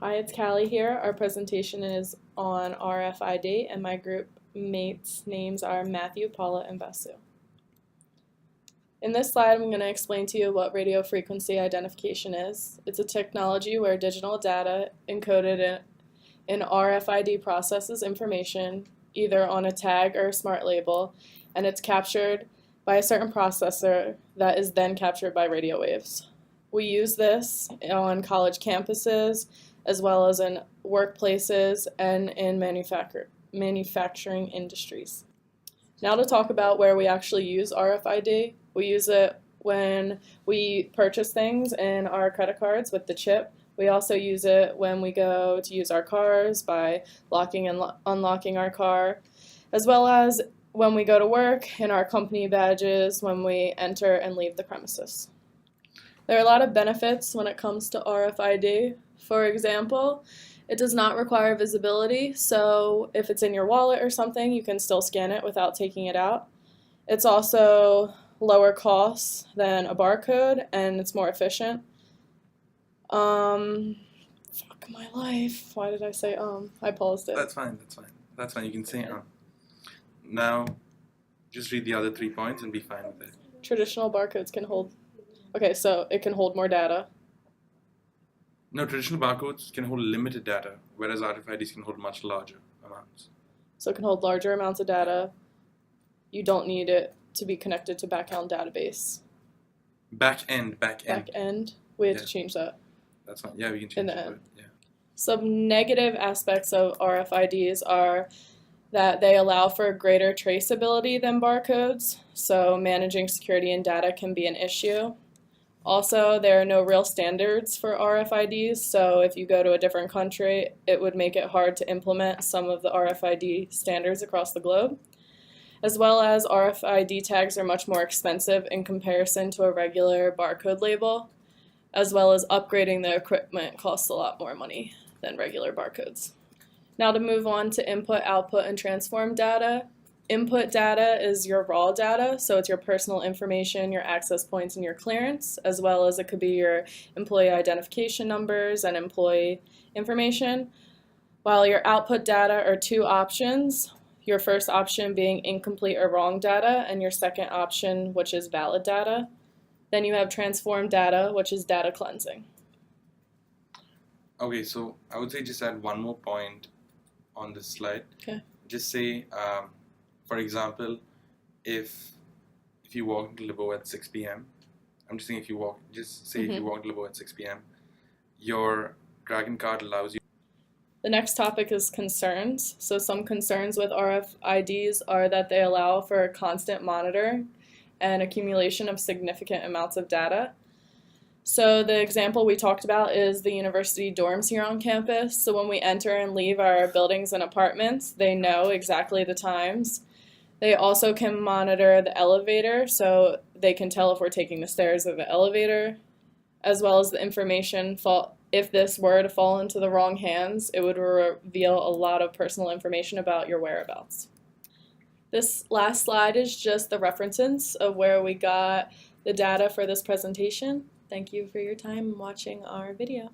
Hi, it's Callie here. Our presentation is on RFID, and my group mates' names are Matthew, Paula, and Vasu. In this slide, I'm going to explain to you what radio frequency identification is. It's a technology where digital data encoded in RFID processes information either on a tag or a smart label, and it's captured by a certain processor that is then captured by radio waves. We use this on college campuses, as well as in workplaces and in manufacturing industries. Now to talk about where we actually use RFID. We use it when we purchase things in our credit cards with the chip. We also use it when we go to use our cars by locking and unlocking our car, as well as when we go to work in our company badges when we enter and leave the premises. There are a lot of benefits when it comes to RFID. For example, it does not require visibility, so if it's in your wallet or something, you can still scan it without taking it out. It's also lower cost than a barcode, and it's more efficient. Fuck my life. Why did I say I paused it. That's fine. You can say Now, just read the other 3 points and be fine with it. Traditional barcodes can hold. Okay, so it can hold more data. No, traditional barcodes can hold limited data, whereas RFIDs can hold much larger amounts. So it can hold larger amounts of data. You don't need it to be connected to backend database. Back end. We have to change that. That's fine. Yeah, we can change it. Yeah. Some negative aspects of RFIDs are that they allow for greater traceability than barcodes, so managing security and data can be an issue. Also, there are no real standards for RFIDs, so if you go to a different country, it would make it hard to implement some of the RFID standards across the globe. As well as RFID tags are much more expensive in comparison to a regular barcode label, as well as upgrading the equipment costs a lot more money than regular barcodes. Now to move on to input, output, and transform data. Input data is your raw data, so it's your personal information, your access points, and your clearance, as well as it could be your employee identification numbers and employee information. While your output data are 2 options, your first option being incomplete or wrong data, and your second option, which is valid data. Then you have transform data, which is data cleansing. Okay, so I would say just add one more point on this slide. Okay. Just say, for example, if you walk into Libo at 6 p.m., I'm just saying if you walk into Libo at 6 p.m., your Dragon card allows you. The next topic is concerns. So some concerns with RFIDs are that they allow for constant monitoring and accumulation of significant amounts of data. So the example we talked about is the university dorms here on campus. So when we enter and leave our buildings and apartments, they know exactly the times. They also can monitor the elevator, so they can tell if we're taking the stairs or the elevator, as well as the information. If this were to fall into the wrong hands, it would reveal a lot of personal information about your whereabouts. This last slide is just the references of where we got the data for this presentation. Thank you for your time watching our video.